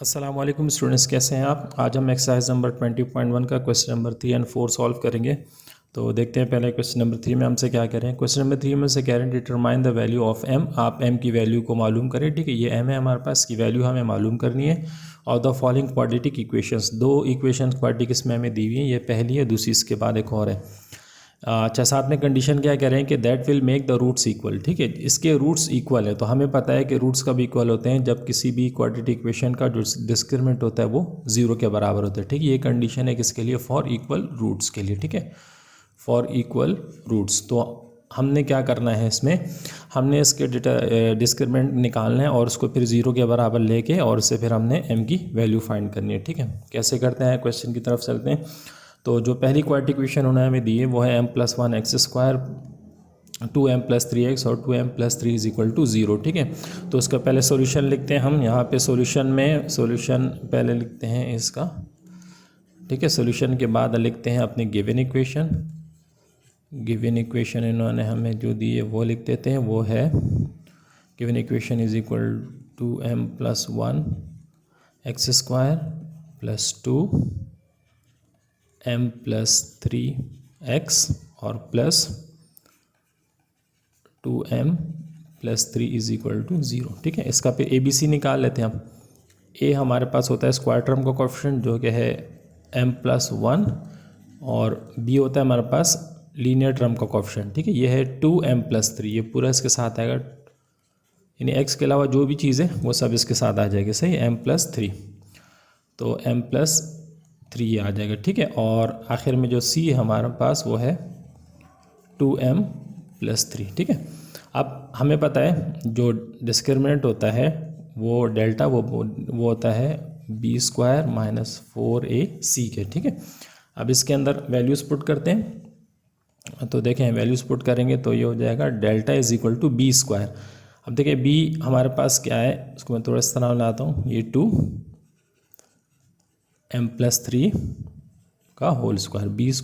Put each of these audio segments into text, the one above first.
अस्सलाम वालेकुम स्टूडेंट्स, कैसे हैं आप। आज हम एक्सरसाइज नंबर 20.1 का क्वेश्चन नंबर 3 और 4 सॉल्व करेंगे। तो देखते हैं पहले क्वेश्चन नंबर 3 में हमसे क्या कह रहे हैं। क्वेश्चन नंबर 3 में से कह रहे हैं determine the value of M. आप एम की वैल्यू को मालूम करें। ठीक है, ये एम है हमारे पास, की वैल्यू हमें मालूम करनी है। और द फॉलोइंग क्वाड्रेटिक इक्वेशंस, दो इक्वेशंस क्वाड्रेटिक इसमें हमें दी हुई हैं। ये पहली है, दूसरी इसके बाद एक और है। अच्छा, साथ में कंडीशन क्या कह रहे हैं कि that will make the roots equal. ठीक है, इसके रूट्स इक्वल है। तो हमें पता है कि रूट्स कब इक्वल होते हैं, जब किसी भी क्वाड्रेटिक इक्वेशन का जो डिस्क्रिमिनेंट होता है वो जीरो के बराबर होता है। ठीक है, ये कंडीशन है किसके लिए, फॉर इक्वल रूट्स के लिए। ठीक है, फॉर इक्वल रूट्स। तो हमने क्या करना है, इसमें हमने इसके डिस्क्रिमिनेंट निकालना है और उसको फिर जीरो के बराबर लेके और उससे फिर हमने एम की वैल्यू फाइंड करनी है। ठीक है, कैसे करते हैं, क्वेश्चन की तरफ चलते हैं। तो जो पहली क्वाड्रेटिक इक्वेशन उन्होंने हमें दी है वो है m+1x², 2m+3x और 2m+3 = 0। ठीक है, तो उसका पहले सॉल्यूशन लिखते हैं हम। यहाँ पे सॉल्यूशन पहले लिखते हैं इसका। ठीक है, सॉल्यूशन के बाद लिखते हैं अपने गिवन इक्वेशन इन्होंने हमें जो दी है वो लिख देते हैं। वो है गिवन इक्वेशन = m+1x² + 2m+3x और प्लस 2m+3 = 0। ठीक है, इसका पे ABC निकाल लेते हैं हम। ए हमारे पास होता है स्क्वायर टर्म का कोएफिशिएंट जो कि है m+1 और बी होता है हमारे पास लीनियर टर्म का कोएफिशिएंट। ठीक है, ये है 2m+3, ये पूरा इसके साथ आएगा, यानी x के अलावा जो भी चीज़ है वो सब इसके साथ आ जाएगी। सही, m+3, तो m+3 आ जाएगा। ठीक है, और आखिर में जो c है हमारे पास वो है 2m+3। ठीक है, अब हमें पता है जो डिस्क्रिमिनेंट होता है वो डेल्टा वो होता है b² - 4ac के। ठीक है, अब इसके अंदर वैल्यूज़ पुट करते हैं। तो देखें, वैल्यूज़ पुट करेंगे तो ये हो जाएगा डेल्टा = b²। अब देखिए b हमारे पास क्या है, उसको मैं थोड़ा इस तरह लाता हूँ। ये 2m+3 का होल स्क्वायर, b² -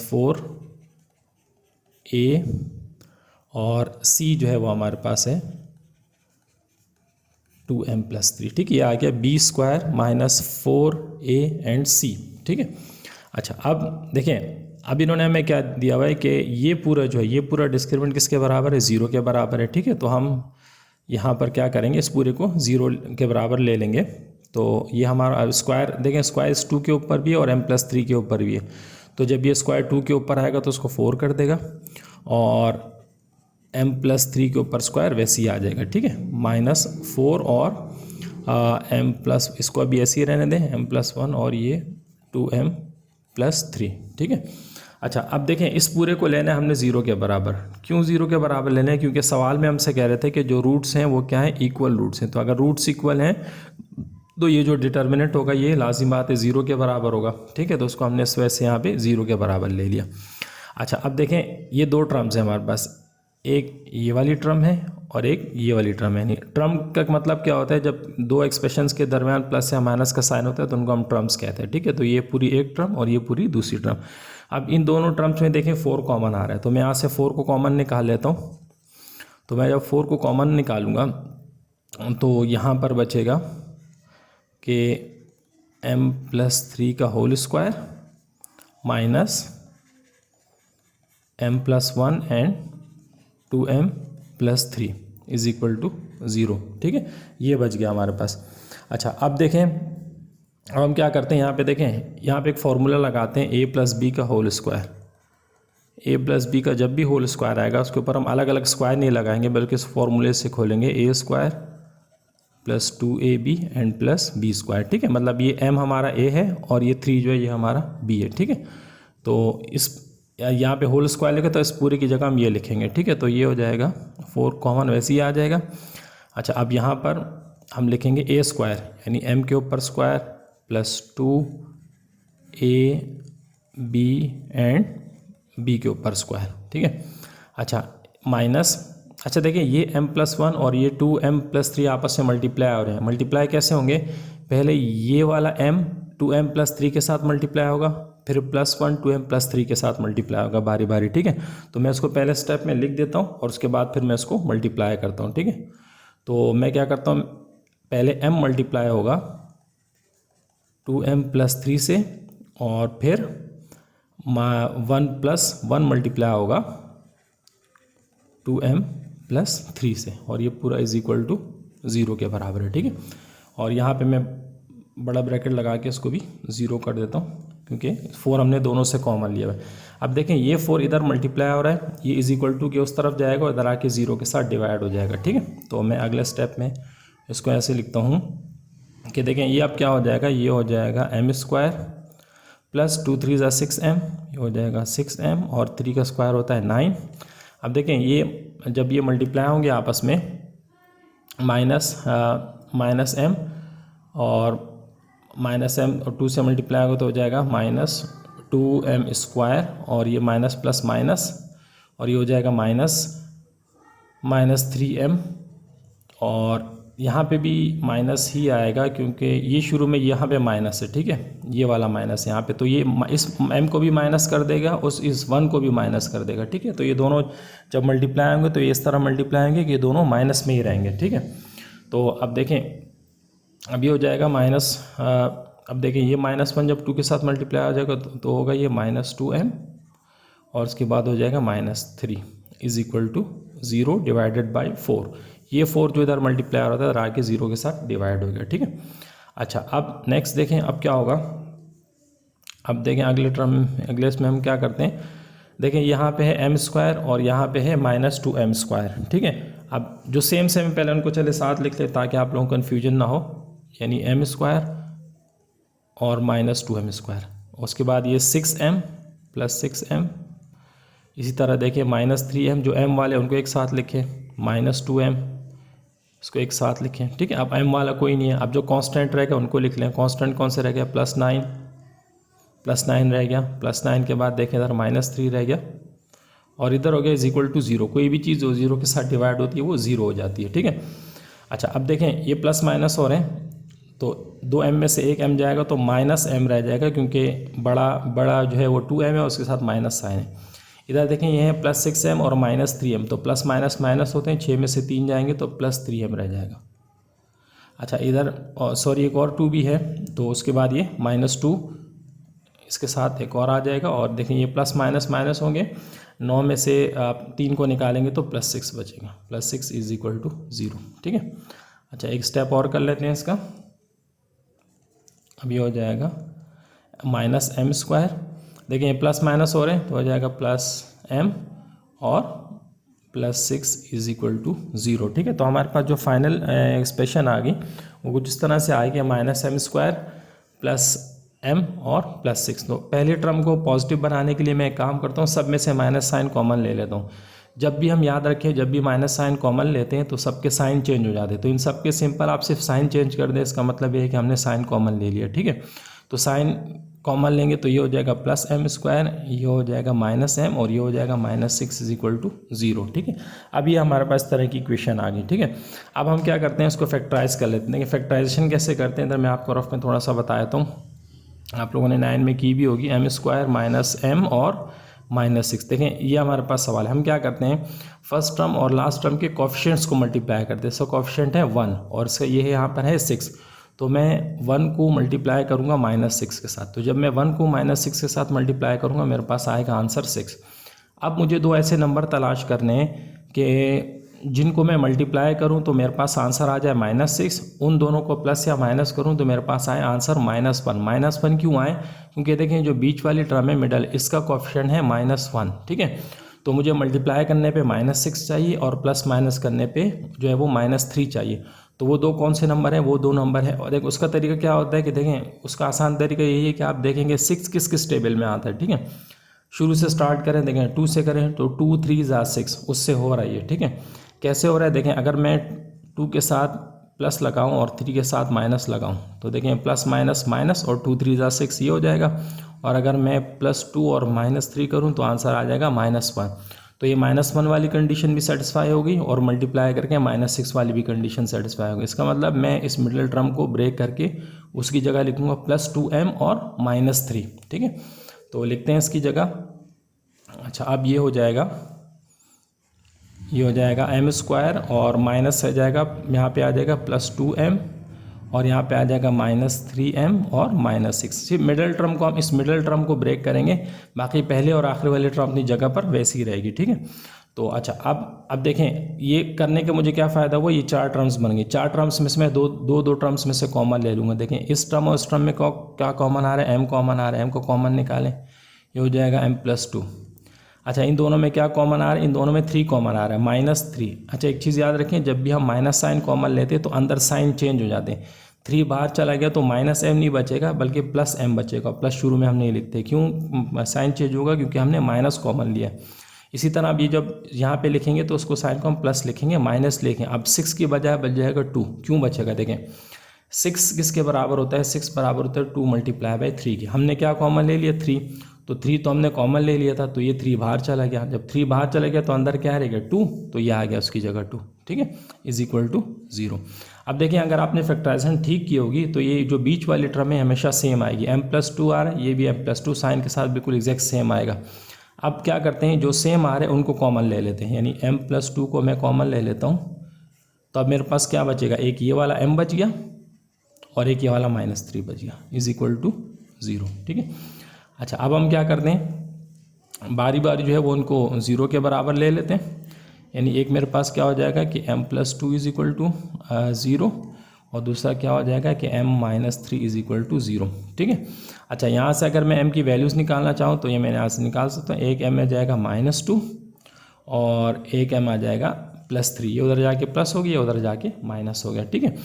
4a और c जो है वो हमारे पास है 2m+3। ठीक है, ये आ गया b² - 4a एंड c। ठीक है, अच्छा अब देखें, अब इन्होंने हमें क्या दिया हुआ है कि ये पूरा जो है ये पूरा डिस्क्रिमिनेंट किसके बराबर है, ज़ीरो के बराबर है। ठीक है, तो हम यहाँ पर क्या करेंगे, इस पूरे को ज़ीरो के बराबर ले लेंगे। तो ये हमारा स्क्वायर, देखें स्क्वायर इस 2 के ऊपर भी है और m+3 के ऊपर भी है। तो जब ये स्क्वायर 2 के ऊपर आएगा तो उसको 4 कर देगा और m+3 के ऊपर स्क्वायर वैसे ही आ जाएगा। ठीक है, -4 और इसको अभी ऐसे ही रहने दें, m+1 और ये 2m+3। ठीक है, अच्छा अब देखें, इस पूरे को लेना है हमने ज़ीरो के बराबर। क्यों ज़ीरो के बराबर लेना है, क्योंकि सवाल में हमसे कह रहे थे कि जो रूट्स हैं वो क्या हैं, इक्वल रूट्स हैं। तो अगर रूट्स इक्वल हैं तो ये जो डिटर्मिनेंट होगा ये लाजिम बात है ज़ीरो के बराबर होगा। ठीक है, तो उसको हमने इस वजह से यहाँ पे ज़ीरो के बराबर ले लिया। अच्छा अब देखें, ये दो टर्म्स हैं हमारे पास, एक ये वाली टर्म है और एक ये वाली टर्म है। यानी टर्म का मतलब क्या होता है, जब दो एक्सप्रेशंस के दरमियान प्लस या माइनस का साइन होता है तो उनको हम टर्म्स कहते हैं। ठीक है, तो ये पूरी एक टर्म और ये पूरी दूसरी टर्म। अब इन दोनों टर्म्स में देखें 4 कॉमन आ रहा है, तो मैं यहाँ से 4 को कॉमन निकाल लेता हूँ। तो मैं जब 4 को कॉमन निकालूंगा तो यहाँ पर बचेगा कि m+3 का whole square minus m+1 and 2m+3 = 0। ठीक है, ये बच गया हमारे पास। अच्छा अब देखें, अब हम क्या करते हैं, यहाँ पे देखें, यहाँ पे एक फार्मूला लगाते हैं a+b का होल स्क्वायर। a+b का जब भी होल स्क्वायर आएगा उसके ऊपर हम अलग अलग स्क्वायर नहीं लगाएंगे बल्कि इस फार्मूले से खोलेंगे, a² + 2ab एंड +b²। ठीक है, मतलब ये m हमारा a है और ये 3 जो है ये हमारा b है। ठीक है, तो इस यहाँ पे होल स्क्वायर लिखे तो इस पूरे की जगह हम ये लिखेंगे। ठीक है, तो ये हो जाएगा 4 कॉमन वैसे ही आ जाएगा। अच्छा अब यहाँ पर हम लिखेंगे a² यानी m के ऊपर स्क्वायर + 2ab एंड b के ऊपर स्क्वायर। ठीक है, अच्छा माइनस, अच्छा देखिए ये m+1 और ये 2m+3 आपस में मल्टीप्लाई हो रहे हैं। मल्टीप्लाई कैसे होंगे, पहले ये वाला m 2m+3 के साथ मल्टीप्लाई होगा, फिर +1 2m+3 के साथ मल्टीप्लाई होगा बारी बारी। ठीक है, तो मैं इसको पहले स्टेप में लिख देता हूँ और उसके बाद फिर मैं इसको मल्टीप्लाई करता हूँ। ठीक है, तो मैं क्या करता हूँ, पहले m मल्टीप्लाई होगा 2m + 3 से, और फिर 1 + 1 मल्टीप्लाई होगा 2m + 3 से, और ये पूरा = 0 के बराबर है। ठीक है, और यहाँ पे मैं बड़ा ब्रैकेट लगा के इसको भी 0 कर देता हूँ, क्योंकि 4 हमने दोनों से कॉमन लिया है। अब देखें ये 4 इधर मल्टीप्लाई हो रहा है, ये = के उस तरफ जाएगा और इधर आके 0 के साथ डिवाइड हो जाएगा। ठीक है, तो मैं अगले स्टेप में इसको ऐसे लिखता हूँ कि देखें ये अब क्या हो जाएगा, ये हो जाएगा m² + 2 3 = 6m, ये हो जाएगा 6m, और 3 का स्क्वायर होता है 9। अब देखें ये जब ये मल्टीप्लाई होंगे आपस में, माइनस m और -m 2 से मल्टीप्लाई होगा तो हो जाएगा -2m², और ये माइनस प्लस माइनस, और ये हो जाएगा -3m, और यहाँ पे भी माइनस ही आएगा क्योंकि ये शुरू में यहाँ पे माइनस है। ठीक है, ये वाला माइनस यहाँ पे, तो ये इस m को भी माइनस कर देगा, इस 1 को भी माइनस कर देगा। ठीक है, तो ये दोनों जब मल्टीप्लाई होंगे तो ये इस तरह मल्टीप्लाई होंगे कि ये दोनों माइनस में ही रहेंगे। ठीक है, तो अब देखें अभी हो जाएगा अब देखें ये -1 जब 2 के साथ मल्टीप्लाई हो जाएगा तो होगा ये -2m, और उसके बाद हो जाएगा -3 = 0 डिवाइडेड बाई 4। ये 4 जो इधर मल्टीप्लाई हो रहा था इधर आके 0 के साथ डिवाइड हो गया। ठीक है, अच्छा अब नेक्स्ट देखें अब क्या होगा। अब देखें अगले इसमें हम क्या करते हैं, देखें यहाँ पे है m² और यहाँ पे है -2m²। ठीक है, अब जो सेम पहले उनको चले साथ लिख ले ताकि आप लोगों को कन्फ्यूजन ना हो, यानी m² और -2m²। उसके बाद ये 6m + 6m, इसी तरह देखिए -3m, जो m वाले उनको एक साथ लिखें, -2m इसको एक साथ लिखें। ठीक है, अब m वाला कोई नहीं है, अब जो कांस्टेंट रहेगा उनको लिख लें। कांस्टेंट कौन से रह गया, +9 रह गया, +9 के बाद देखें इधर -3 रह गया, और इधर हो गया =0। कोई भी चीज़ जो 0 के साथ डिवाइड होती है वो 0 हो जाती है। ठीक है, अच्छा अब देखें ये प्लस माइनस हो रहे हैं, तो 2m में से एक m जाएगा तो -m रह जाएगा, क्योंकि बड़ा जो है वो 2m है, उसके साथ माइनस साइन है। इधर देखें ये है +6m और -3m, तो प्लस माइनस माइनस होते हैं, 6 में से 3 जाएंगे तो +3m रह जाएगा। अच्छा इधर सॉरी एक और 2 भी है, तो उसके बाद ये -2 इसके साथ एक और आ जाएगा, और देखें ये प्लस माइनस माइनस होंगे, 9 में से आप 3 को निकालेंगे तो +6 बचेगा, +6 = 0। ठीक है, अच्छा एक स्टेप और कर लेते हैं इसका। अभी हो जाएगा -m², देखिए ये प्लस माइनस हो रहे हैं तो हो जाएगा +m और +6 = 0। ठीक है, तो हमारे पास जो फाइनल एक्सप्रेशन आ गई वो कुछ इस तरह से आएगी, -m² + m और +6। तो पहले टर्म को पॉजिटिव बनाने के लिए मैं एक काम करता हूँ, सब में से माइनस साइन कॉमन ले लेता हूँ। जब भी हम याद रखें, जब भी माइनस साइन कॉमन लेते हैं तो सबके साइन चेंज हो जाते हैं, तो इन सब के सिंपल आप सिर्फ साइन चेंज कर दें, इसका मतलब ये है कि हमने साइन कॉमन ले लिया। ठीक है, तो साइन कॉमन लेंगे तो ये हो जाएगा +m², ये हो जाएगा -m, और ये हो जाएगा -6 = 0। ठीक है, अब ये हमारे पास इस तरह की इक्वेशन आ गई। ठीक है, अब हम क्या करते हैं, इसको फैक्टराइज कर लेते हैं। देखिए फैक्टराइजेशन कैसे करते हैं, इधर मैं आपको रफ में थोड़ा सा बताता हूँ, आप लोगों ने 9 में की भी होगी, m² -m और -6। देखें ये हमारे पास सवाल है, हम क्या करते हैं, फर्स्ट टर्म और लास्ट टर्म के कोफिशिएंट्स को मल्टीप्लाई करते हैं। सो कोफिशिएंट है 1 और इसका ये है यहाँ पर है 6, तो मैं 1 को मल्टीप्लाई करूँगा -6 के साथ। तो जब मैं 1 को -6 के साथ मल्टीप्लाई करूँगा मेरे पास आएगा आंसर 6। अब मुझे दो ऐसे नंबर तलाश करने हैं कि जिनको मैं मल्टीप्लाई करूं तो मेरे पास आंसर आ जाए -6, उन दोनों को प्लस या माइनस करूं तो मेरे पास आए आंसर -1। -1 क्यों आए, क्योंकि देखें जो बीच वाली टर्म है मिडल, इसका कोएफिशिएंट है -1। ठीक है, तो मुझे मल्टीप्लाई करने पे -6 चाहिए और प्लस माइनस करने पे जो है वो -3 चाहिए। तो वो दो कौन से नंबर हैं, वो दो नंबर है। और देख उसका तरीका क्या होता है कि देखें उसका आसान तरीका यही है कि आप देखेंगे 6 किस किस टेबल में आता है। ठीक है, शुरू से स्टार्ट करें, देखें 2 से करें तो 2 3 = 6, उससे हो रहा है ये। ठीक है, कैसे हो रहा है, देखें अगर मैं 2 के साथ प्लस लगाऊं और 3 के साथ माइनस लगाऊं तो देखें प्लस माइनस माइनस और 2 3 = 6 ये हो जाएगा। और अगर मैं +2 और -3 करूं तो आंसर आ जाएगा -1। तो ये -1 वाली कंडीशन भी सेटिस्फाई होगी और मल्टीप्लाई करके -6 वाली भी कंडीशन सेटिस्फाई होगी। इसका मतलब मैं इस मिडिल टर्म को ब्रेक करके उसकी जगह लिखूंगा +2m और -3। ठीक है, तो लिखते हैं इसकी जगह। अच्छा अब ये हो जाएगा m² और माइनस हो जाएगा, यहाँ पे आ जाएगा +2m और यहाँ पे आ जाएगा -3m और -6। सिर्फ मिडिल टर्म को हम इस मिडिल टर्म को ब्रेक करेंगे, बाकी पहले और आखिरी वाली टर्म अपनी जगह पर वैसी ही रहेगी, ठीक है। तो अच्छा अब देखें ये करने के मुझे क्या फ़ायदा हुआ, ये 4 टर्म्स बन गई। 4 टर्म्स में से मैं दो टर्म्स में से कॉमन ले लूँगा। देखें इस टर्म और इस टर्म में क्या कॉमन आ रहा है, m कॉमन आ रहा है, m को कॉमन निकालें, ये हो जाएगा m+2। अच्छा इन दोनों में क्या कॉमन आ रहा है, इन दोनों में 3 कॉमन आ रहा है, -3। अच्छा एक चीज़ याद रखें, जब भी हम माइनस साइन कॉमन लेते हैं तो अंदर साइन चेंज हो जाते हैं। 3 बाहर चला गया तो -m नहीं बचेगा बल्कि +m बचेगा। प्लस शुरू में हम नहीं लिखते, क्यों साइन चेंज होगा, क्योंकि हमने माइनस कॉमन लिया। इसी तरह अब ये जब यहाँ पे लिखेंगे तो उसको साइन को हम प्लस लिखेंगे, माइनस लिखें। अब 6 की बजाय बच जाएगा 2, क्यों बचेगा, देखें 6 किसके बराबर होता है, 6 बराबर होता है 2 × 3 की। हमने क्या कॉमन ले लिया, 3, तो 3 तो हमने कॉमन ले लिया था, तो ये 3 बाहर चला गया। जब 3 बाहर चला गया तो अंदर क्या रहेगा, 2, तो ये आ गया उसकी जगह 2, ठीक है, =0। अब देखिए अगर आपने फैक्टराइजेशन ठीक की होगी तो ये जो बीच वाली टर्म है हमेशा सेम आएगी। m+2 आ रहा है, ये भी m+2 साइन के साथ बिल्कुल एग्जैक्ट सेम आएगा। अब क्या करते हैं, जो सेम आ रहे हैं उनको कॉमन ले लेते हैं, यानी m+2 को मैं कॉमन ले लेता हूँ। तो अब मेरे पास क्या बचेगा, एक ये वाला m बच गया और एक ये वाला -3 बच गया, =0, ठीक है। अच्छा अब हम क्या करते हैं, बारी बारी जो है वो उनको 0 के बराबर ले लेते हैं। यानी एक मेरे पास क्या हो जाएगा कि m+2 = 0 और दूसरा क्या हो जाएगा कि m-3 = 0, ठीक है। अच्छा यहाँ से अगर मैं m की वैल्यूज़ निकालना चाहूँ तो ये मैं यहाँ से निकाल सकता हूँ। एक m आ जाएगा -2 और एक m आ जाएगा +3। ये उधर जाके प्लस हो गया, उधर जाके माइनस हो गया, ठीक है।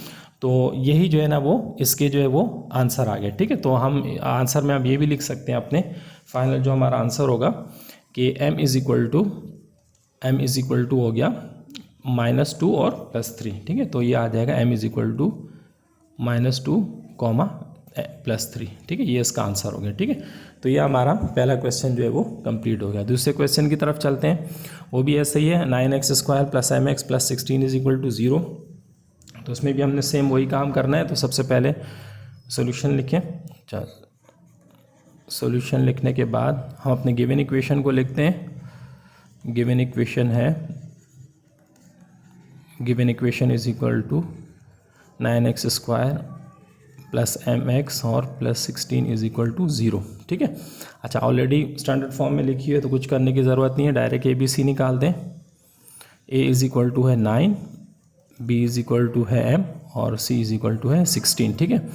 तो यही जो है ना वो इसके जो है वो आंसर आ गया, ठीक है। तो हम आंसर में अब ये भी लिख सकते हैं अपने फाइनल जो हमारा आंसर होगा कि m = हो गया -2 और +3, ठीक है। तो ये आ जाएगा m = -2, +3, ठीक है। ये इसका आंसर हो गया, ठीक है। तो ये हमारा पहला क्वेश्चन जो है वो कंप्लीट हो गया। दूसरे क्वेश्चन की तरफ चलते हैं, वो भी ऐसे ही है, 9x² + mx + 16 = 0। तो उसमें भी हमने सेम वही काम करना है। तो सबसे पहले सॉल्यूशन लिखें। अच्छा सॉल्यूशन लिखने के बाद हम अपने गिवन इक्वेशन को लिखते हैं। गिवन इक्वेशन है, गिवन इक्वेशन = 9x² + mx और +16 = 0, ठीक है। अच्छा ऑलरेडी स्टैंडर्ड फॉर्म में लिखी है तो कुछ करने की ज़रूरत नहीं है, डायरेक्ट ABC निकाल दें। a = 9, b = m और c = 16, ठीक है।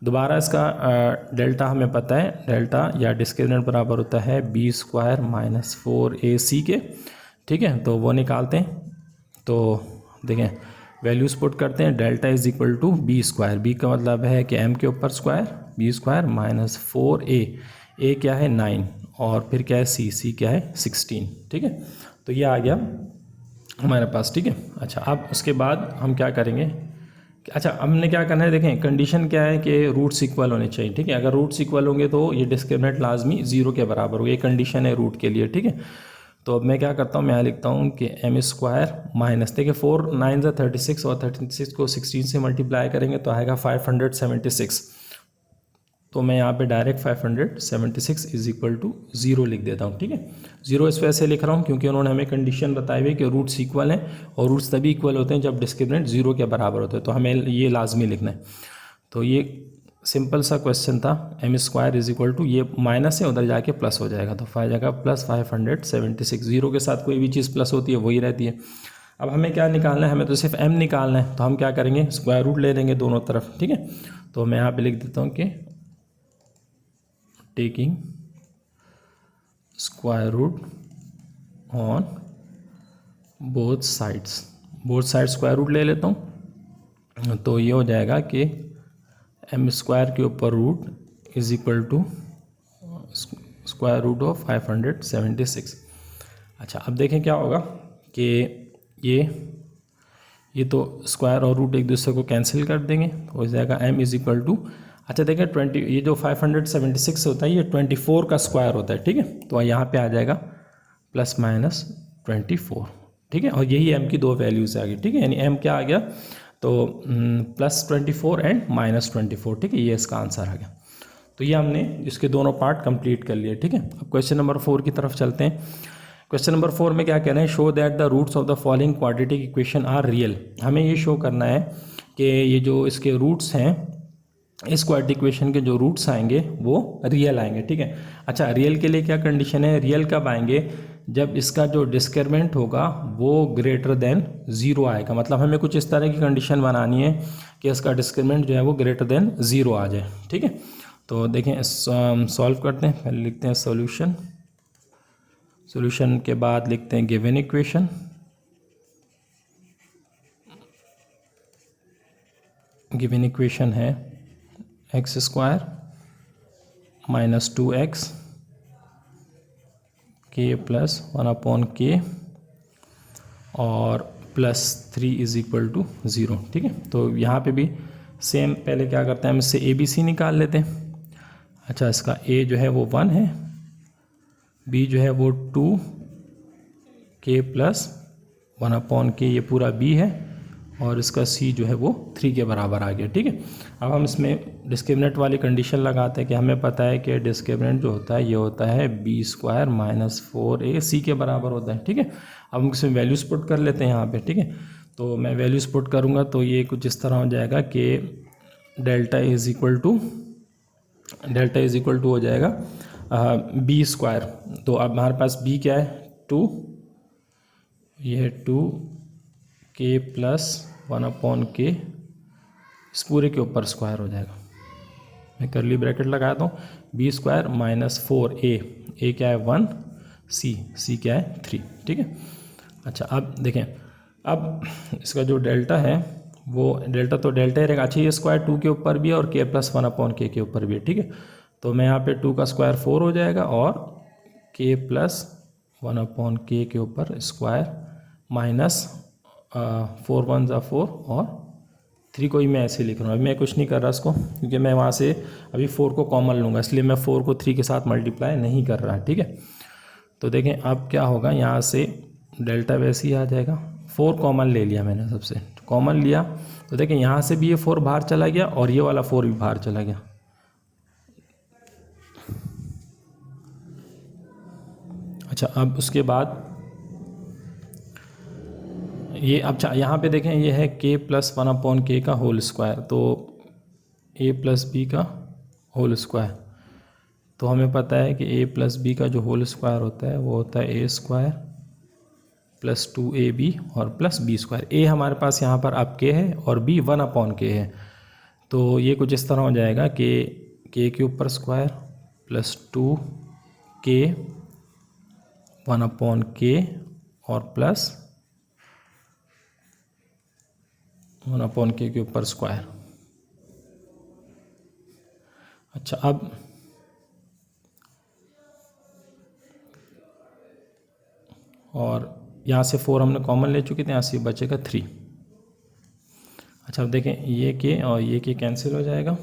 दोबारा इसका डेल्टा हमें पता है, डेल्टा या डिस्क्रिमिनेंट बराबर होता है b² - 4ac के, ठीक है। तो वो निकालते हैं। तो देखें वैल्यूज़ पुट करते हैं, डेल्टा = b²। b का मतलब है कि m के ऊपर स्क्वायर, b² - 4a, a क्या है 9 और फिर क्या है c क्या है 16, ठीक है। तो ये आ गया हमारे पास, ठीक है। अच्छा अब उसके बाद हम क्या करेंगे, अच्छा हमने क्या करना है, देखें कंडीशन क्या है कि रूट्स इक्वल होने चाहिए, ठीक है। अगर रूट्स इक्वल होंगे तो ये डिस्क्रिमिनेंट लाजमी 0 के बराबर होगा, ये कंडीशन है रूट के लिए, ठीक है। तो अब मैं क्या करता हूँ, मैं यहाँ लिखता हूँ कि m² - देखिए 4 9 × 36 और 36 को 16 से मल्टीप्लाई करेंगे तो आएगा 576। तो मैं यहाँ पे डायरेक्ट 576 = 0 लिख देता हूँ, ठीक है। 0 इस वजह से लिख रहा हूँ क्योंकि उन्होंने हमें कंडीशन बताई हुई कि रूट्स इक्वल हैं और रूट्स तभी इक्वल होते हैं जब डिस्क्रिमिनेंट 0 के बराबर होते हैं, तो हमें ये लाजमी लिखना है। तो ये सिंपल सा क्वेश्चन था। m² = ये माइनस है, उधर जाके प्लस हो जाएगा, तो आ जाएगा +576। 0 के साथ कोई भी चीज़ प्लस होती है वही रहती है। अब हमें क्या निकालना है, हमें तो सिर्फ m निकालना है, तो हम क्या करेंगे स्क्वायर रूट ले लेंगे दोनों तरफ, ठीक है। तो मैं यहाँ पे लिख देता हूँ कि taking square root on both sides, square root ले लेता हूँ। तो ये हो जाएगा कि m² के ऊपर रूट = स्क्वायर रूट ऑफ 576। अच्छा अब देखें क्या होगा कि ये तो स्क्वायर और रूट एक दूसरे को कैंसिल कर देंगे, तो हो जाएगा m = अच्छा देखिए 20, ये जो 576 होता है ये 24 का स्क्वायर होता है, ठीक है। तो यहाँ पे आ जाएगा ±24, ठीक है। और यही m की दो वैल्यूज़ आ गई, ठीक है। यानी m क्या आ गया, तो +24 एंड -24, ठीक है। ये इसका आंसर आ गया। तो ये हमने इसके दोनों पार्ट कंप्लीट कर लिए, ठीक है। अब क्वेश्चन नंबर 4 की तरफ चलते हैं। क्वेश्चन नंबर 4 में क्या कहना है, show that the roots of the following quadratic equation are real. हमें ये शो करना है कि ये जो इसके रूट्स हैं, इस क्वाड्रेटिक इक्वेशन के जो रूट्स आएंगे वो रियल आएंगे, ठीक है। अच्छा, रियल के लिए क्या कंडीशन है, रियल कब आएंगे, जब इसका जो डिस्क्रिमिनेंट होगा वो ग्रेटर देन 0 आएगा। मतलब हमें कुछ इस तरह की कंडीशन बनानी है कि इसका डिस्क्रिमिनेंट जो है वो ग्रेटर देन 0 आ जाए, ठीक है। तो देखें, सॉल्व करते हैं। पहले लिखते हैं सॉल्यूशन, सॉल्यूशन के बाद लिखते हैं गिवन इक्वेशन। गिवन इक्वेशन है एक्स स्क्वायर माइनस 2x के प्लस 1/k और प्लस 3 इज इक्वल टू 0, ठीक है। तो यहाँ पे भी सेम, पहले क्या करते हैं हम इससे ABC निकाल लेते हैं। अच्छा, इसका A जो है वो 1 है, B जो है वो 2k प्लस 1/k, ये पूरा B है, और इसका C जो है वो 3 के बराबर आ गया, ठीक है। अब हम इसमें डिस्क्रिमिनेंट वाली कंडीशन लगाते हैं कि हमें पता है कि डिस्क्रिमिनेंट जो होता है ये होता है b² माइनस 4ac के बराबर होता है, ठीक है। अब हम इसमें वैल्यूज पुट कर लेते हैं यहाँ पे, ठीक है। तो मैं वैल्यूज पुट करूँगा तो ये कुछ इस तरह हो जाएगा कि डेल्टा इज इक्वल टू हो जाएगा b²। तो अब हमारे पास b क्या है, 2, ये है 2k प्लस 1/k, इस पूरे के ऊपर स्क्वायर हो जाएगा। मैं करली ब्रैकेट लगाता हूँ, b² माइनस 4a क्या है 1, c क्या है 3, ठीक है। अच्छा, अब देखें, अब इसका जो डेल्टा है वो डेल्टा तो डेल्टा ही रहेगा। अच्छा, ये स्क्वायर 2 के ऊपर भी है और k प्लस 1/k के ऊपर भी है, ठीक है। तो मैं यहाँ पे 2 का स्क्वायर 4 हो जाएगा और k प्लस 1/k के ऊपर स्क्वायर माइनस 4 1 ज़ा 4 और 3 को ही मैं ऐसे लिख रहा हूँ। मैं कुछ नहीं कर रहा इसको, क्योंकि मैं वहाँ से अभी 4 को कॉमन लूँगा, इसलिए मैं 4 को 3 के साथ मल्टीप्लाई नहीं कर रहा, ठीक है। तो देखें अब क्या होगा, यहाँ से डेल्टा वैसे ही आ जाएगा। 4 कॉमन ले लिया मैंने, सबसे कॉमन लिया, तो देखें यहाँ से भी ये 4 बाहर चला गया और ये वाला 4 भी बाहर चला गया। अच्छा, अब उसके बाद ये, अच्छा यहाँ पे देखें, ये है k प्लस 1/k का होल स्क्वायर, तो a प्लस b का होल स्क्वायर। तो हमें पता है कि a प्लस b का जो होल स्क्वायर होता है वो होता है a² प्लस 2ab और प्लस b²। a हमारे पास यहाँ पर अब k है और b 1/k है, तो ये कुछ इस तरह हो जाएगा कि k के ऊपर स्क्वायर प्लस 2k 1/k और प्लस 1/k के ऊपर स्क्वायर। अच्छा, अब और यहाँ से 4 हमने कॉमन ले चुके थे, यहाँ से बचेगा 3। अच्छा, अब देखें, ये के और ये के कैंसिल हो जाएगा।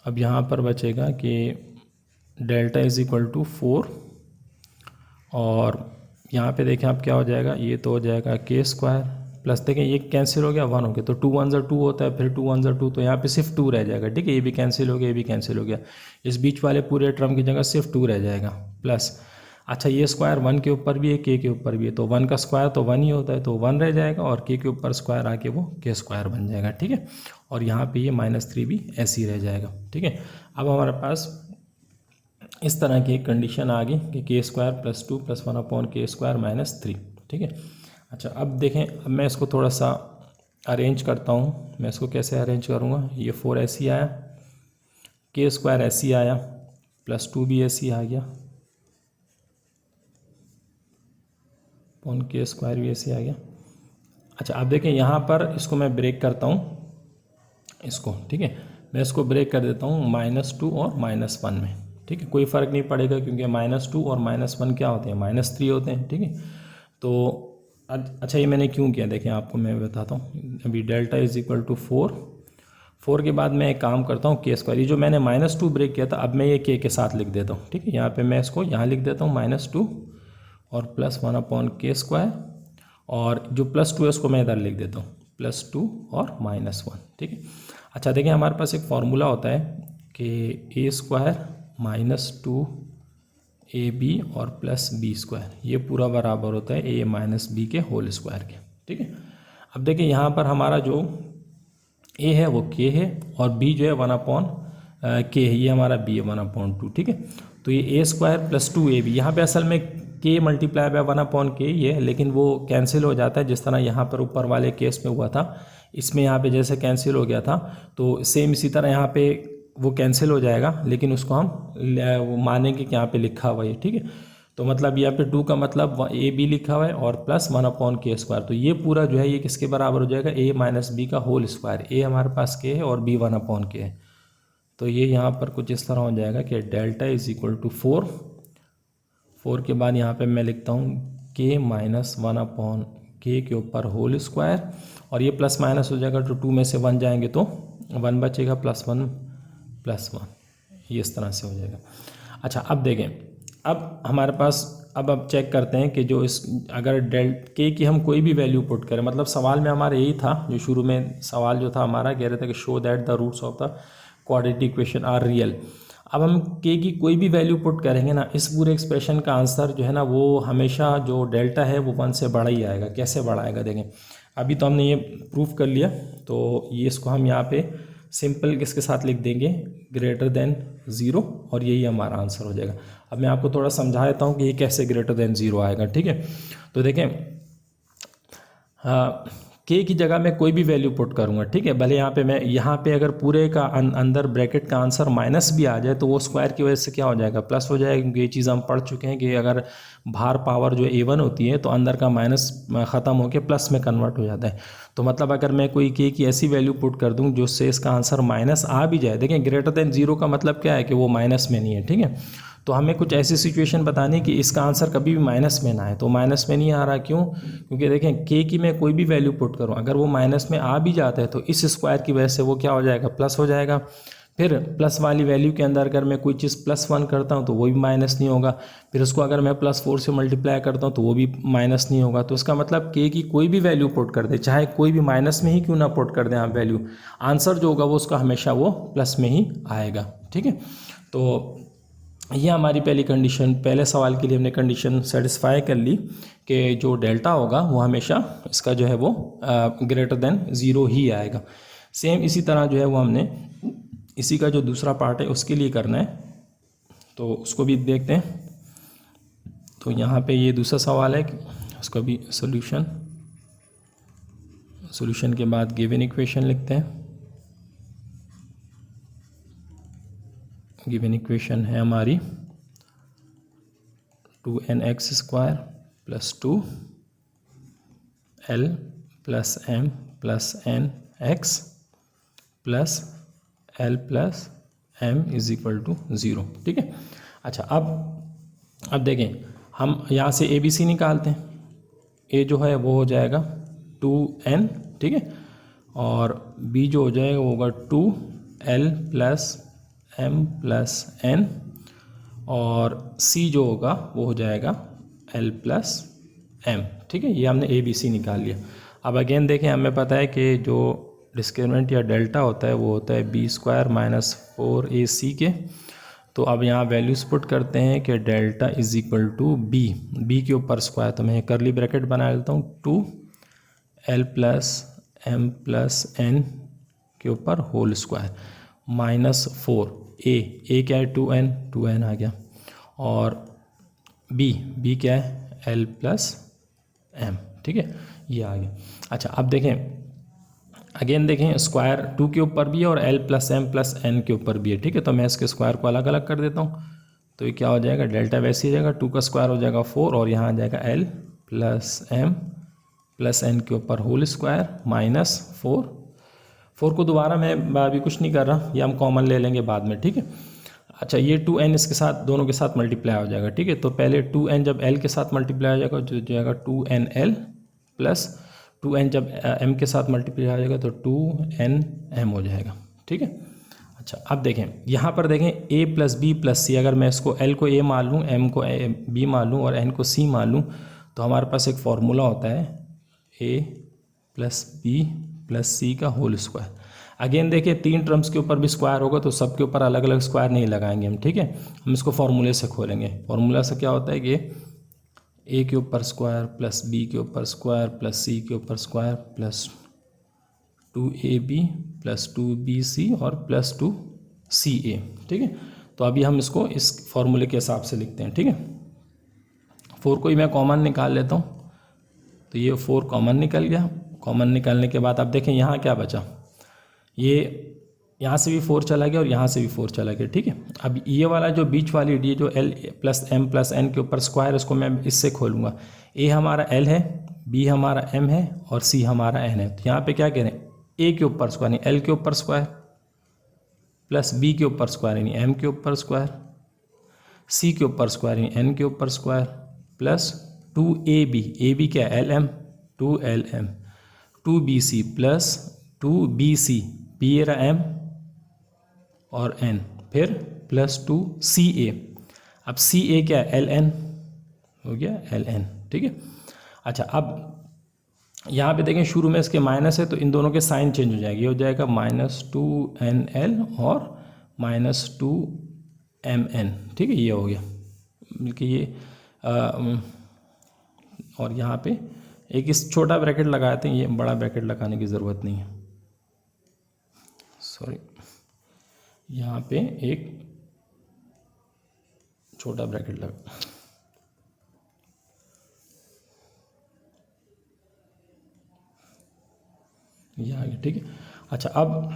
अब यहाँ पर बचेगा कि डेल्टा इज इक्वल टू 4, और यहाँ पे देखें अब क्या हो जाएगा, ये तो हो जाएगा k² प्लस, देखें ये कैंसिल हो गया, 1 हो गया, तो 2 1 ज़ा 2 होता है, फिर 2 1 ज़ा 2, तो यहाँ पे सिर्फ 2 रह जाएगा, ठीक है। ये भी कैंसिल हो गया, ये भी कैंसिल हो गया, इस बीच वाले पूरे टर्म की जगह सिर्फ 2 रह जाएगा प्लस। अच्छा, ये स्क्वायर 1 के ऊपर भी है, k के ऊपर भी है, तो 1 का स्क्वायर तो 1 ही होता है, तो 1 रह जाएगा और k के ऊपर स्क्वायर आके वो k² बन जाएगा, ठीक है। और यहाँ पे ये -3 भी ऐसे ही रह जाएगा, ठीक है। अब हमारे पास इस तरह की एक कंडीशन आ गई कि k² plus 2 plus 1/k² minus 3, ठीक है। अच्छा, अब देखें, अब मैं इसको थोड़ा सा अरेंज करता हूँ। मैं इसको कैसे अरेंज करूँगा, ये 4 ऐसे ही आया, k² ऐसे ही आया, प्लस 2 भी ऐसे ही आ गया, k² भी ऐसे आ गया। अच्छा, अब देखें यहाँ पर इसको मैं ब्रेक करता हूँ इसको, ठीक है। मैं इसको ब्रेक कर देता हूँ -2 और -1 में, ठीक है। कोई फ़र्क नहीं पड़ेगा क्योंकि -2 और -1 क्या होते हैं, -3 होते हैं, ठीक है। तो अच्छा, ये मैंने क्यों किया, देखें आपको मैं बताता हूँ। अभी डेल्टा इज इक्वल टू 4 के बाद मैं एक काम करता हूँ, k², ये जो मैंने -2 ब्रेक किया था, अब मैं ये k के साथ लिख देता हूँ, ठीक है। यहाँ पे मैं इसको यहाँ लिख देता हूँ -2 और प्लस 1/k², और जो +2 है उसको मैं इधर लिख देता हूँ +2 और -1, ठीक है। अच्छा, देखिए हमारे पास एक फार्मूला होता है कि a² माइनस 2ab और प्लस b², ये पूरा बराबर होता है a माइनस बी के होल स्क्वायर के, ठीक है। अब देखिए यहाँ पर हमारा जो ए है वो के है और बी जो है 1/के है, ये हमारा बी है 1/2, ठीक है। तो ये ए स्क्वायर प्लस 2ab, यहाँ पे असल में के मल्टीप्लाई बाय 1/के ये है, लेकिन वो कैंसिल हो जाता है जिस तरह यहाँ पर ऊपर वाले केस में हुआ था, इसमें यहाँ पे जैसे कैंसिल हो गया था, तो सेम इसी तरह यहाँ पे वो कैंसिल हो जाएगा, लेकिन उसको हम वो मानेंगे कि यहाँ पे लिखा हुआ है, ठीक है। तो मतलब यहाँ पे 2 का मतलब ए बी लिखा हुआ है और प्लस 1/के², तो ये पूरा जो है ये किसके बराबर हो जाएगा, ए माइनस बी का होल स्क्वायर। ए हमारे पास के है और बी 1/के है, तो ये यहाँ पर कुछ इस तरह हो जाएगा कि डेल्टा इज इक्वल टू 4 के बाद यहाँ पे मैं लिखता हूँ के माइनस 1/के के ऊपर होल स्क्वायर, और ये प्लस माइनस हो जाएगा, तो 2 में से 1 जाएंगे तो 1 बचेगा, +1 ये इस तरह से हो जाएगा। अच्छा अब देखें, अब हमारे पास अब चेक करते हैं कि जो इस अगर डेल के की हम कोई भी वैल्यू पुट करें, मतलब सवाल में हमारा यही था, जो शुरू में सवाल जो था हमारा कह रहे थे कि show that the roots of the quadratic equation are real. अब हम के की कोई भी वैल्यू पुट करेंगे ना, इस पूरे एक्सप्रेशन का आंसर जो है ना वो हमेशा जो डेल्टा है वो 1 से बड़ा ही आएगा। कैसे बड़ा आएगा देखें, अभी तो हमने ये प्रूफ कर लिया, तो ये इसको हम यहाँ पे सिंपल किसके साथ लिख देंगे, ग्रेटर देन 0, और यही हमारा आंसर हो जाएगा। अब मैं आपको थोड़ा समझा देता हूँ कि ये कैसे ग्रेटर देन 0 आएगा, ठीक है। तो देखें के की जगह मैं कोई भी वैल्यू पुट करूँगा, ठीक है, भले यहाँ पे अगर पूरे का अंदर ब्रैकेट का आंसर माइनस भी आ जाए तो वो स्क्वायर की वजह से क्या हो जाएगा, प्लस हो जाएगा, क्योंकि ये चीज़ हम पढ़ चुके हैं कि अगर बाहर पावर जो A1 होती है तो अंदर का माइनस ख़त्म होकर प्लस में कन्वर्ट हो जाता है। तो मतलब अगर मैं कोई के की ऐसी वैल्यू पुट कर दूँ जिससे इसका आंसर माइनस आ भी जाए, देखें ग्रेटर देन 0 का मतलब क्या है कि वो माइनस में नहीं है, ठीक है। तो हमें कुछ ऐसी सिचुएशन बतानी है कि इसका आंसर कभी भी माइनस में ना आए, तो माइनस में नहीं आ रहा, क्यों, क्योंकि देखें के की मैं कोई भी वैल्यू पुट करूं अगर वो माइनस में आ भी जाता है तो इस स्क्वायर की वजह से वो क्या हो जाएगा, प्लस हो जाएगा। फिर प्लस वाली वैल्यू के अंदर अगर मैं कोई चीज़ +1 करता हूं तो वो भी माइनस नहीं होगा, फिर उसको अगर मैं +4 से मल्टीप्लाई करता हूं तो वो भी माइनस नहीं होगा। तो इसका मतलब के की कोई भी वैल्यू पुट कर दे, चाहे कोई भी माइनस में ही क्यों ना पुट कर दें आप वैल्यू, आंसर जो होगा वो उसका हमेशा वो प्लस में ही आएगा, ठीक है। तो ये हमारी पहली कंडीशन, पहले सवाल के लिए हमने कंडीशन सेटिस्फाई कर ली कि जो डेल्टा होगा वो हमेशा इसका जो है वो ग्रेटर देन 0 ही आएगा। सेम इसी तरह जो है वो हमने इसी का जो दूसरा पार्ट है उसके लिए करना है, तो उसको भी देखते हैं। तो यहाँ पे ये दूसरा सवाल है, उसका भी सॉल्यूशन के बाद गिवन इक्वेशन लिखते हैं। गिवन इक्वेशन है हमारी 2nx² + 2l + m + nx + l + m = 0, ठीक है। अच्छा अब देखें, हम यहाँ से ABC निकालते हैं। A जो है वो हो जाएगा 2n, ठीक है, और B जो हो जाएगा वो होगा 2l + m + n, और C जो होगा वो हो जाएगा l + m, ठीक है। ये हमने ABC निकाल लिया। अब अगेन देखें, हमें पता है कि जो डिस्क्रिमिनेंट या डेल्टा होता है वो होता है b² - 4ac के। तो अब यहाँ वैल्यूज पुट करते हैं कि delta is equal to b के ऊपर स्क्वायर, तो मैं कर्ली ब्रैकेट बना लेता हूँ, 2l + m + n के ऊपर होल स्क्वायर -4 a क्या है 2n आ गया, और b क्या है l + m, ठीक है, ये आ गया। अच्छा अब देखें, अगेन देखें, स्क्वायर 2 के ऊपर भी है और l + m + n के ऊपर भी है, ठीक है। तो मैं इसके स्क्वायर को अलग अलग कर देता हूँ, तो ये क्या हो जाएगा, डेल्टा वैसे ही जाएगा, 2 का स्क्वायर हो जाएगा 4 और यहाँ आ जाएगा l + m + n के ऊपर होल स्क्वायर -4 को दोबारा मैं अभी कुछ नहीं कर रहा, ये हम कॉमन ले लेंगे बाद में, ठीक है। अच्छा ये 2n इसके साथ दोनों के साथ मल्टीप्लाई हो जाएगा, ठीक है। तो पहले 2n जब l के साथ मल्टीप्लाई हो जाएगा तो जाएगा 2nl + 2n जब m के साथ मल्टीप्लाई हो जाएगा तो 2nm हो जाएगा, ठीक है। अच्छा अब देखें, यहाँ पर देखें a + b + c, अगर मैं इसको l को a मान लूँ, m को b मान लूँ और n को c मान लूँ, तो हमारे पास एक फार्मूला होता है a + b + c का होल स्क्वायर। अगेन देखिए 3 टर्म्स के ऊपर भी स्क्वायर होगा तो सबके ऊपर अलग अलग स्क्वायर नहीं लगाएंगे हम, ठीक है। हम इसको फार्मूले से खोलेंगे। फार्मूला से क्या होता है कि ए के ऊपर स्क्वायर प्लस बी के ऊपर स्क्वायर प्लस सी के ऊपर square plus 2ab plus 2bc और प्लस 2ca। ठीक है, तो अभी हम इसको इस फॉर्मूले के हिसाब से लिखते हैं। ठीक है, 4 को ही मैं कॉमन निकाल लेता हूँ, तो ये 4 कॉमन निकल गया। कॉमन निकालने के बाद अब देखें यहाँ क्या बचा, ये यहाँ से भी 4 चला गया और यहाँ से भी 4 चला गया। ठीक है, अब ये वाला जो बीच वाली डी जो l plus m plus n के ऊपर स्क्वायर, इसको मैं इससे खोलूँगा। a हमारा l है, b हमारा m है और c हमारा n है। तो यहाँ पे क्या करें, a के ऊपर स्क्वायर यानी l के ऊपर स्क्वायर प्लस b के ऊपर स्क्वायर यानी m के ऊपर स्क्वायर, c के ऊपर स्क्वायर यानी n के ऊपर स्क्वायर प्लस 2ab क्या है lm 2lm 2bc plus 2bc b ये रहा m और n फिर प्लस 2ca। अब ca क्या है ln हो गया ln। ठीक है, अच्छा अब यहाँ पे देखें शुरू में इसके माइनस है तो इन दोनों के साइन चेंज हो जाएंगे, ये हो जाएगा -2nl और -2mn। ठीक है, ये हो गया बल्कि ये और यहाँ पे एक इस छोटा ब्रैकेट लगाते हैं, ये बड़ा ब्रैकेट लगाने की ज़रूरत नहीं है, सॉरी, यहाँ पे एक छोटा ब्रैकेट लगा। ये आ गया। ठीक है, अच्छा अब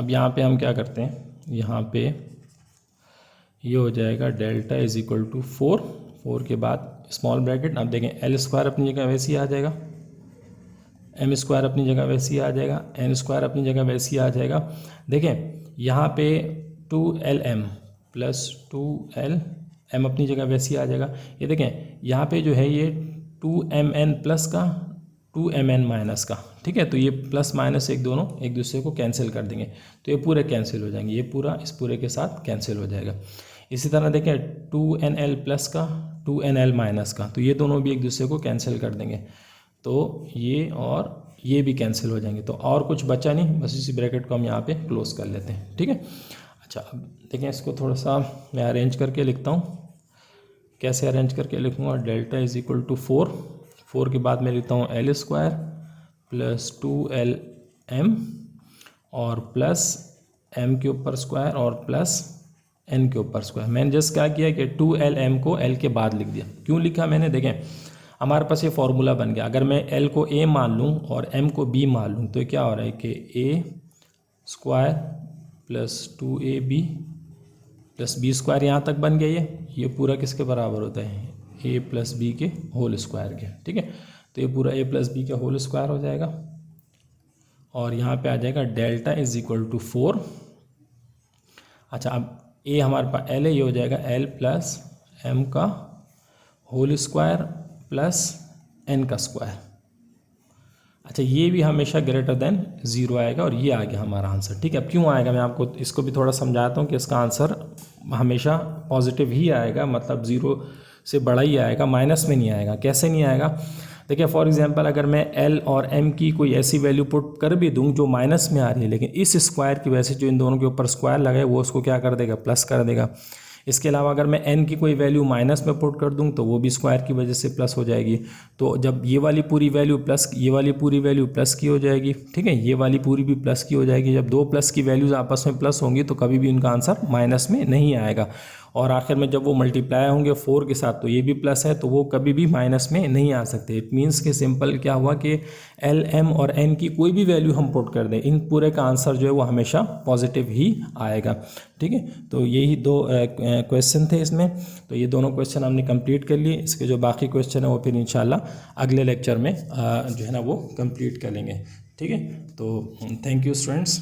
यहाँ पे हम क्या करते हैं, यहाँ पे ये हो जाएगा डेल्टा इज इक्वल टू 4 के बाद स्मॉल ब्रैकेट। अब देखें एल स्क्वायर अपनी जगह वैसे ही आ जाएगा, एम स्क्वायर अपनी जगह वैसे ही आ जाएगा, एन स्क्वायर अपनी जगह वैसे ही आ जाएगा। देखें यहाँ पे 2lm प्लस 2lm अपनी जगह वैसे ही आ जाएगा। ये देखें यहाँ पे जो है ये 2mn प्लस का 2mn माइनस का। ठीक है, तो ये प्लस माइनस एक दोनों एक दूसरे को कैंसिल कर देंगे, तो ये पूरे कैंसिल हो जाएंगे, ये पूरा इस पूरे के साथ कैंसिल हो जाएगा। इसी तरह देखें 2nl प्लस का 2nl माइनस का, तो ये दोनों भी एक दूसरे को कैंसिल कर देंगे, तो ये और ये भी कैंसिल हो जाएंगे। तो और कुछ बचा नहीं, बस इसी ब्रैकेट को हम यहाँ पे क्लोज कर लेते हैं। ठीक है, अच्छा अब देखें इसको थोड़ा सा मैं अरेंज करके लिखता हूँ। कैसे अरेंज करके लिखूँगा, डेल्टा इज इक्वल टू 4 के बाद मैं लिखता हूँ एल स्क्वायर प्लस 2lm और प्लस m के ऊपर स्क्वायर और प्लस n के ऊपर स्क्वायर। मैंने जस्ट क्या किया कि 2lm को l के बाद लिख दिया। क्यों लिखा मैंने, देखें हमारे पास ये फॉर्मूला बन गया। अगर मैं l को a मान लूँ और m को b मान लूँ तो क्या हो रहा है कि a square plus 2ab plus b square यहाँ तक बन गया। ये पूरा किसके बराबर होता है, a प्लस बी के होल स्क्वायर के। ठीक है, तो ये पूरा a प्लस बी के होल स्क्वायर हो जाएगा और यहाँ पे आ जाएगा डेल्टा इज इक्वल टू 4। अच्छा अब a हमारे पास l है, ये हो जाएगा l प्लस m का होल स्क्वायर प्लस n का स्क्वायर। अच्छा ये भी हमेशा ग्रेटर देन 0 आएगा और ये आ गया हमारा आंसर। ठीक है, अब क्यों आएगा मैं आपको इसको भी थोड़ा समझाता हूँ कि इसका आंसर हमेशा पॉजिटिव ही आएगा, मतलब 0 से बड़ा ही आएगा, माइनस में नहीं आएगा। कैसे नहीं आएगा, देखिए फॉर एग्जांपल अगर मैं l और m की कोई ऐसी वैल्यू पुट कर भी दूं जो माइनस में आ रही है, लेकिन इस स्क्वायर की वजह से जो इन दोनों के ऊपर स्क्वायर लगा है वो उसको क्या कर देगा, प्लस कर देगा। इसके अलावा अगर मैं n की कोई वैल्यू माइनस में पुट कर दूं तो वो भी स्क्वायर की वजह से प्लस हो जाएगी। तो जब ये वाली पूरी वैल्यू प्लस, ये वाली पूरी वैल्यू प्लस की हो जाएगी, ठीक है, ये वाली पूरी भी प्लस की हो जाएगी। जब दो प्लस की वैल्यूज़ आपस में प्लस होंगी तो कभी भी उनका आंसर माइनस में नहीं आएगा। और आखिर में जब वो मल्टीप्लाई होंगे 4 के साथ तो ये भी प्लस है, तो वो कभी भी माइनस में नहीं आ सकते। इट मीन्स कि सिंपल क्या हुआ कि एल, एम और एन की कोई भी वैल्यू हम पुट कर दें, इन पूरे का आंसर जो है वो हमेशा पॉजिटिव ही आएगा। ठीक है, तो यही दो क्वेश्चन थे इसमें। तो ये दोनों क्वेश्चन हमने कंप्लीट कर लिए। इसके जो बाकी क्वेश्चन है वो फिर इंशाल्लाह अगले लेक्चर में जो है ना वो कंप्लीट कर लेंगे। ठीक है, तो थैंक यू स्टूडेंट्स।